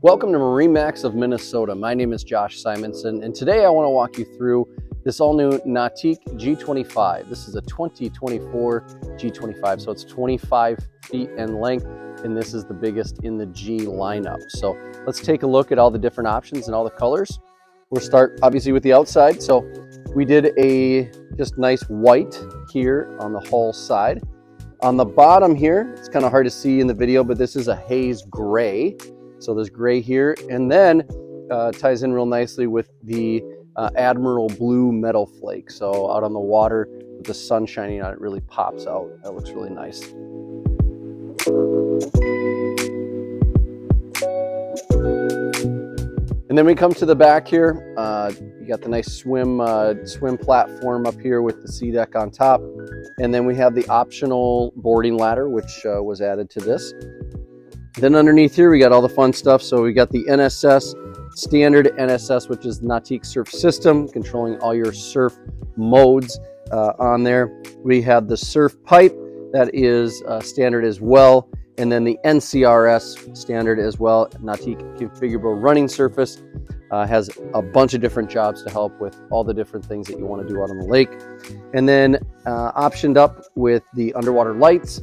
Welcome to MarineMax of Minnesota. My name is Josh Simonson, and today I want to walk you through this all-new Nautique G25. This is a 2024 G25, so it's 25 feet in length, and this is the biggest in the G lineup. So let's take a look at all the different options and all the colors. We'll start obviously with the outside. So we did a just nice white here on the hull side. On the bottom here, it's kind of hard to see in the video, but this is a haze gray. So there's gray here, and then ties in real nicely with the Admiral Blue metal flake. So out on the water with the sun shining on it, really pops out. That looks really nice. And then we come to the back here. You got the nice swim platform up here with the sea deck on top. And then we have the optional boarding ladder, which was added to this. Then underneath here, we got all the fun stuff. So we got the NSS, standard NSS, which is Nautique Surf System, controlling all your surf modes on there. We have the surf pipe that is standard as well. And then the NCRS standard as well. Nautique Configurable Running Surface has a bunch of different jobs to help with all the different things that you want to do out on the lake. And then optioned up with the underwater lights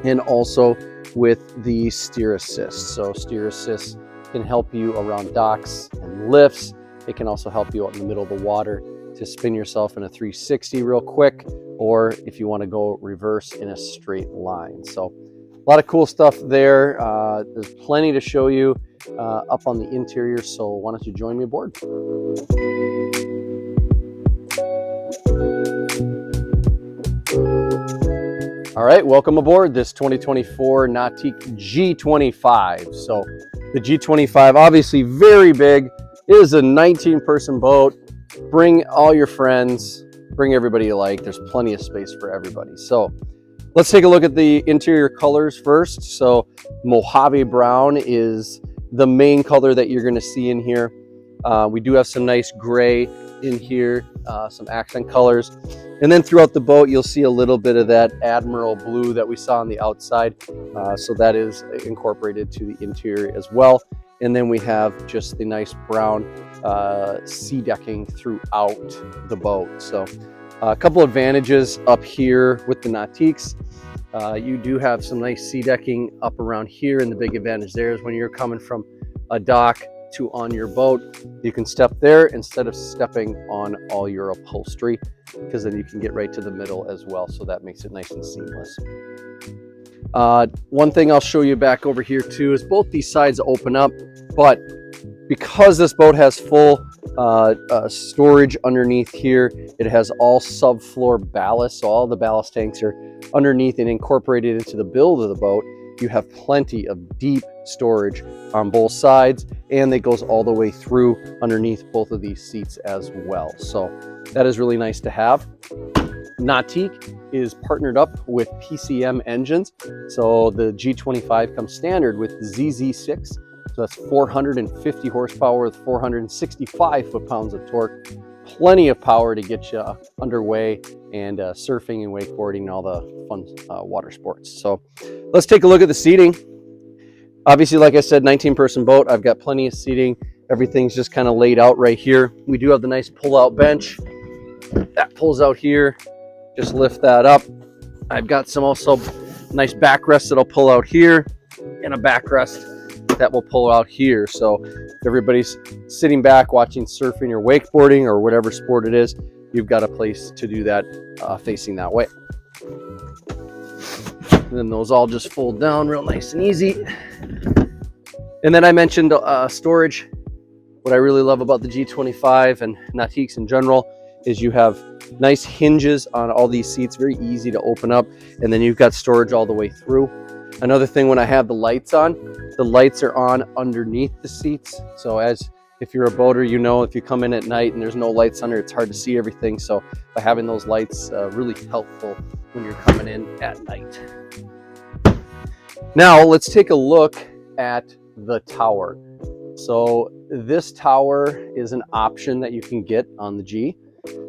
and also with the steer assist. So steer assist can help you around docks and lifts. It can also help you out in the middle of the water to spin yourself in a 360 real quick, or if you want to go reverse in a straight line. So a lot of cool stuff there. There's plenty to show you up on the interior, so why don't you join me aboard? All right, welcome aboard this 2024 Nautique G25. So the G25, obviously very big. It is a 19-person boat. Bring all your friends, bring everybody you like. There's plenty of space for everybody. So let's take a look at the interior colors first. So Mojave Brown is the main color that you're gonna see in here. We do have some nice gray in here, some accent colors. And then throughout the boat, you'll see a little bit of that Admiral Blue that we saw on the outside. So that is incorporated to the interior as well. And then we have just the nice brown sea decking throughout the boat. So a couple advantages up here with the Nautiques. You do have some nice sea decking up around here, and the big advantage there is when you're coming from a dock to on your boat, you can step there instead of stepping on all your upholstery, because then you can get right to the middle as well. So that makes it nice and seamless. One thing I'll show you back over here too is both these sides open up, but because this boat has full storage underneath here, it has all subfloor ballast. So all the ballast tanks are underneath and incorporated into the build of the boat. You have plenty of deep storage on both sides, and it goes all the way through underneath both of these seats as well. So that is really nice to have. Nautique is partnered up with PCM engines. So the G25 comes standard with ZZ6. So that's 450 horsepower with 465 foot-pounds of torque. Plenty of power to get you underway and surfing and wakeboarding and all the fun water sports. So let's take a look at the seating. Obviously, like I said, 19-person boat. I've got plenty of seating. Everything's just kind of laid out right here. We do have the nice pull-out bench. That pulls out here. Just lift that up. I've got some also nice backrests that'll pull out here, and a backrest that will pull out here. So if everybody's sitting back watching surfing or wakeboarding or whatever sport it is, you've got a place to do that facing that way. And then those all just fold down real nice and easy. And then I mentioned storage. What I really love about the G25 and Nautiques in general is you have nice hinges on all these seats, very easy to open up, and then you've got storage all the way through. Another thing, when I have the lights on, the lights are on underneath the seats. So if you're a boater, you know, if you come in at night and there's no lights under, it's hard to see everything. So by having those lights, really helpful when you're coming in at night. Now let's take a look at the tower. So this tower is an option that you can get on the G.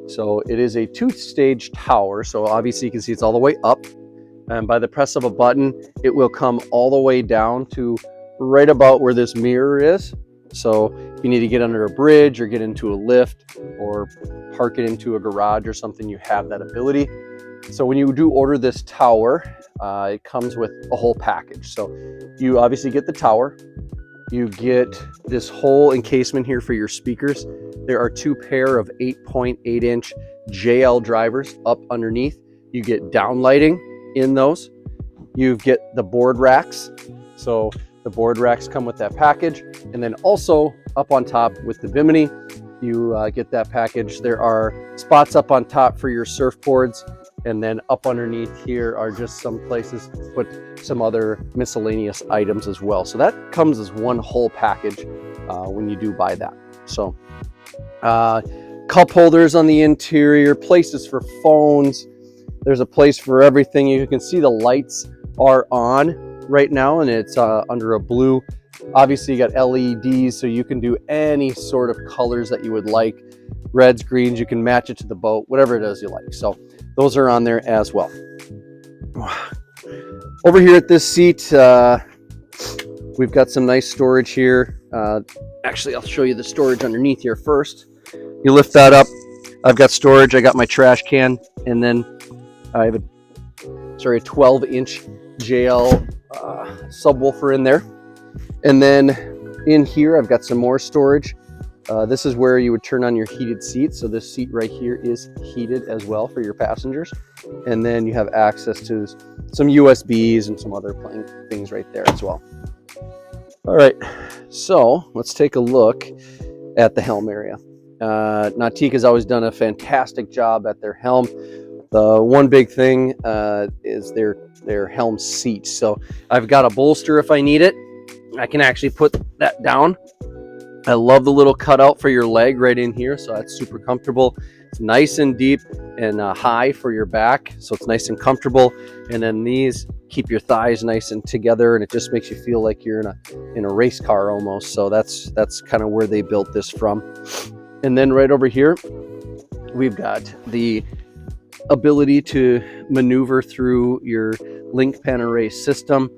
So it is a 2-stage tower. So obviously you can see it's all the way up. And by the press of a button, it will come all the way down to right about where this mirror is. So if you need to get under a bridge or get into a lift or park it into a garage or something, you have that ability. So when you do order this tower, it comes with a whole package. So you obviously get the tower, you get this whole encasement here for your speakers. There are 2 pair of 8.8-inch JL drivers up underneath. You get downlighting in those. You get the board racks. So the board racks come with that package. And then also up on top with the bimini, you get that package. There are spots up on top for your surfboards. And then up underneath here are just some places to put some other miscellaneous items as well. So that comes as one whole package when you do buy that. So cup holders on the interior, places for phones. There's a place for everything. You can see the lights are on right now, and it's under a blue. Obviously you got LEDs, so you can do any sort of colors that you would like. Reds, greens, you can match it to the boat, whatever it is you like. So those are on there as well. Over here at this seat, we've got some nice storage here. Actually, I'll show you the storage underneath here first. You lift that up. I've got storage. I got my trash can, and then I have a 12-inch JL subwoofer in there. And then in here, I've got some more storage. This is where you would turn on your heated seat. So this seat right here is heated as well for your passengers. And then you have access to some USBs and some other things right there as well. All right, so let's take a look at the helm area. Nautique has always done a fantastic job at their helm. The one big thing is their helm seat. So I've got a bolster if I need it. I can actually put that down. I love the little cutout for your leg right in here, so that's super comfortable. It's nice and deep and high for your back, so it's nice and comfortable. And then these keep your thighs nice and together, and it just makes you feel like you're in a race car almost. So that's kind of where they built this from. And then right over here, we've got the ability to maneuver through your link pan array system.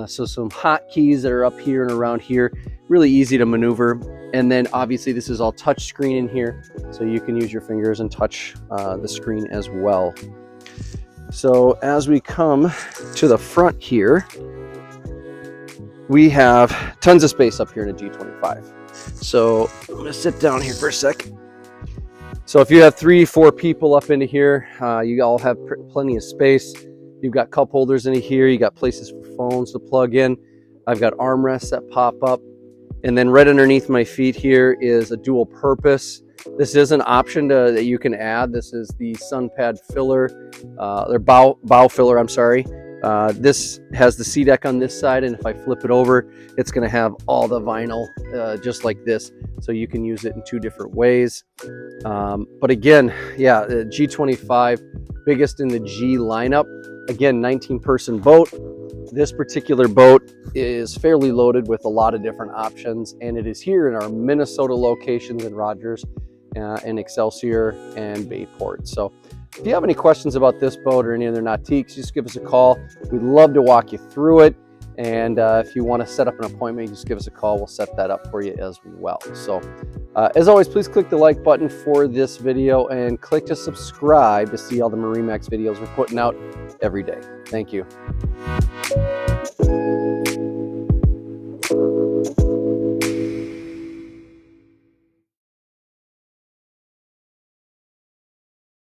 So some hotkeys that are up here and around here, really easy to maneuver. And then obviously this is all touch screen in here, so you can use your fingers and touch the screen as well. So as we come to the front here, we have tons of space up here in a G25. So I'm gonna sit down here for a sec. So if you have 3-4 people up into here, you all have plenty of space. You've got cup holders in here. You got places for phones to plug in. I've got armrests that pop up. And then right underneath my feet here is a dual purpose. This is an option that you can add. This is the sun pad filler, or bow filler, I'm sorry. This has the sea deck on this side, and if I flip it over, it's gonna have all the vinyl just like this. So you can use it in 2 different ways. But again, yeah, the G25, biggest in the G lineup. Again, 19-person boat. This particular boat is fairly loaded with a lot of different options, and it is here in our Minnesota locations in Rogers, in Excelsior and Bayport. So if you have any questions about this boat or any other Nautiques, just give us a call. We'd love to walk you through it. And if you want to set up an appointment, just give us a call. We'll set that up for you as well. So as always, please click the like button for this video and click to subscribe to see all the MarineMax videos we're putting out every day. Thank you.